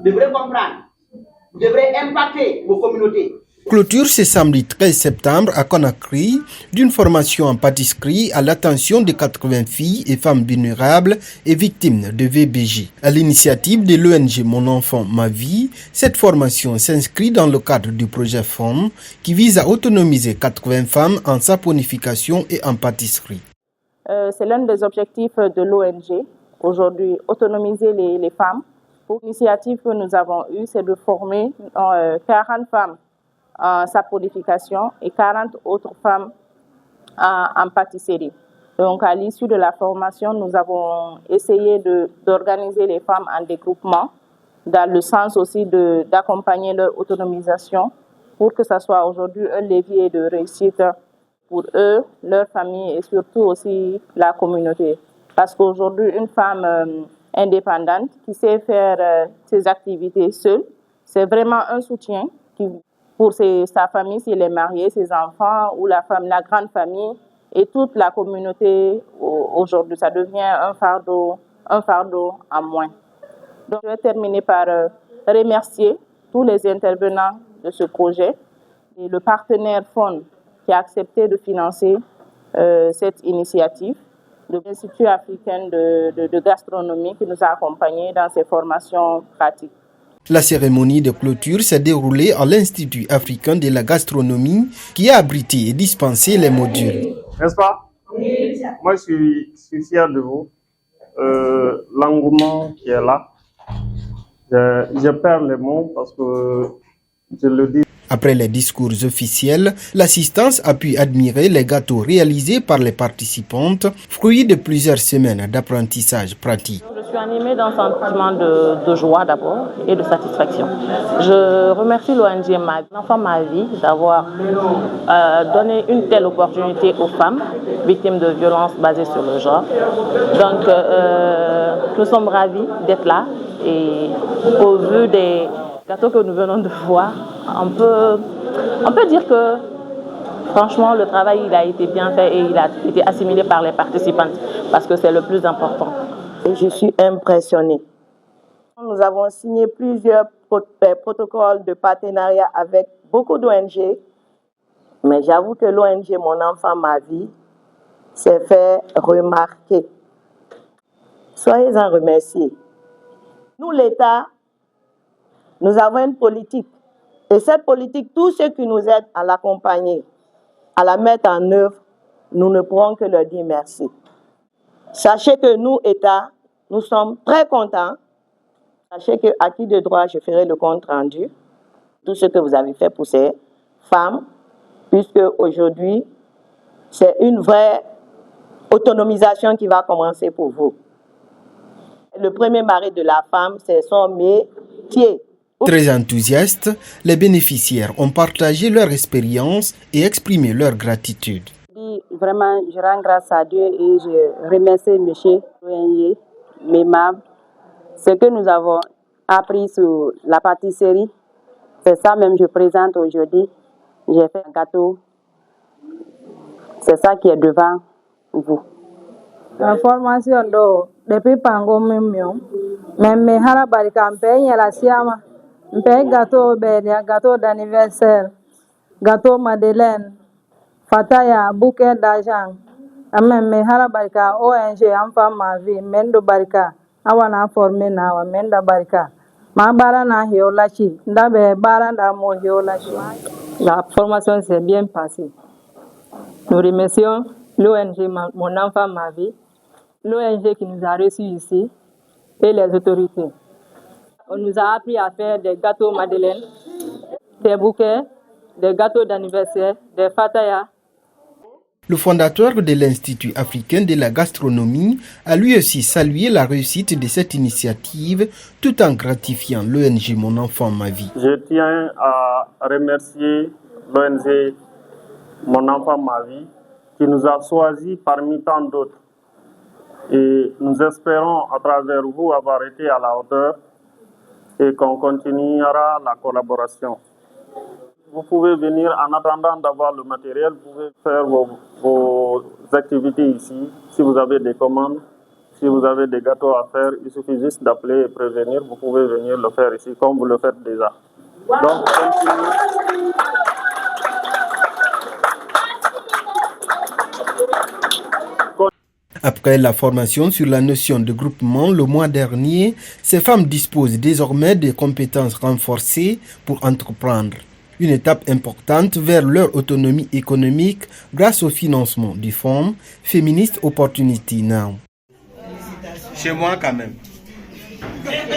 devrez comprendre, vous devrez impacter vos communautés. Clôture ce samedi 13 septembre à Conakry d'une formation en pâtisserie à l'attention de 80 filles et femmes vulnérables et victimes de VBJ. À l'initiative de l'ONG Mon Enfant Ma Vie, cette formation s'inscrit dans le cadre du projet FOM qui vise à autonomiser 80 femmes en saponification et en pâtisserie. C'est l'un des objectifs de l'ONG, aujourd'hui, autonomiser les femmes. L'initiative que nous avons eue, c'est de former 40 femmes en saponification et 40 autres femmes en pâtisserie. Donc, à l'issue de la formation, nous avons essayé d'organiser les femmes en dégroupement, dans le sens aussi d'accompagner leur autonomisation pour que ce soit aujourd'hui un levier de réussite pour eux, leur famille et surtout aussi la communauté. Parce qu'aujourd'hui, une femme indépendante qui sait faire ses activités seule, c'est vraiment un soutien pour sa famille, s'il est marié, ses enfants ou la grande famille et toute la communauté aujourd'hui. Ça devient un fardeau en moins. Donc, je vais terminer par remercier tous les intervenants de ce projet et le partenaire FON qui a accepté de financer cette initiative, l'Institut africain de gastronomie qui nous a accompagnés dans ces formations pratiques. La cérémonie de clôture s'est déroulée à l'Institut africain de la gastronomie qui a abrité et dispensé les modules. N'est-ce pas? Moi, je suis fier de vous. L'engouement qui est là, je perds les mots parce que je le dis. Après les discours officiels, l'assistance a pu admirer les gâteaux réalisés par les participantes, fruits de plusieurs semaines d'apprentissage pratique. Je suis animée d'un sentiment de joie d'abord et de satisfaction. Je remercie l'ONG Mon Enfant Ma Vie d'avoir donné une telle opportunité aux femmes victimes de violences basées sur le genre. Donc nous sommes ravis d'être là et au vu des gâteaux que nous venons de voir, on peut dire que franchement le travail il a été bien fait et il a été assimilé par les participantes parce que c'est le plus important. Et je suis impressionnée. Nous avons signé plusieurs protocoles de partenariat avec beaucoup d'ONG, mais j'avoue que l'ONG Mon Enfant Ma Vie s'est fait remarquer. Soyez-en remerciés. Nous, l'État, nous avons une politique. Et cette politique, tous ceux qui nous aident à l'accompagner, à la mettre en œuvre, nous ne pourrons que leur dire merci. Sachez que nous, État, nous sommes très contents. Sachez qu'à qui de droit, je ferai le compte rendu. Tout ce que vous avez fait pour ces femmes, puisque aujourd'hui, c'est une vraie autonomisation qui va commencer pour vous. Le premier mari de la femme, c'est son métier. Très enthousiastes, les bénéficiaires ont partagé leur expérience et exprimé leur gratitude. Vraiment, je rends grâce à Dieu et je remercie M. l'ONG, mes membres. Ce que nous avons appris sur la pâtisserie, c'est ça même que je présente aujourd'hui. J'ai fait un gâteau. C'est ça qui est devant vous. La formation depuis Pango Mimion, mais me harabarika mpenya la siama, mpenya gâteau d'anniversaire, gâteau Madeleine, fataya bouquet d'argent, même me harabarika ONG Enfant Ma Vie, mendo barika, awana formé na wa menda barika, ma bara na hiolachi, ndabe bara da mo hiolachi. La formation s'est bien passée. Nous remercions l'ONG Mon Enfant Ma Vie, l'ONG qui nous a reçus ici et les autorités. On nous a appris à faire des gâteaux Madeleine, des bouquets, des gâteaux d'anniversaire, des fatayas. Le fondateur de l'Institut africain de la gastronomie a lui aussi salué la réussite de cette initiative tout en gratifiant l'ONG Mon Enfant Ma Vie. Je tiens à remercier l'ONG Mon Enfant Ma Vie qui nous a choisis parmi tant d'autres. Et nous espérons à travers vous avoir été à la hauteur et qu'on continuera la collaboration. Vous pouvez venir en attendant d'avoir le matériel, vous pouvez faire vos activités ici. Si vous avez des commandes, Si vous avez des gâteaux à faire, il suffit juste d'appeler et prévenir. Vous pouvez venir le faire ici, comme vous le faites déjà. Donc, Après la formation sur la notion de groupement le mois dernier, ces femmes disposent désormais des compétences renforcées pour entreprendre. Une étape importante vers leur autonomie économique grâce au financement du fonds Feminist Opportunity Now. Chez moi quand même. On est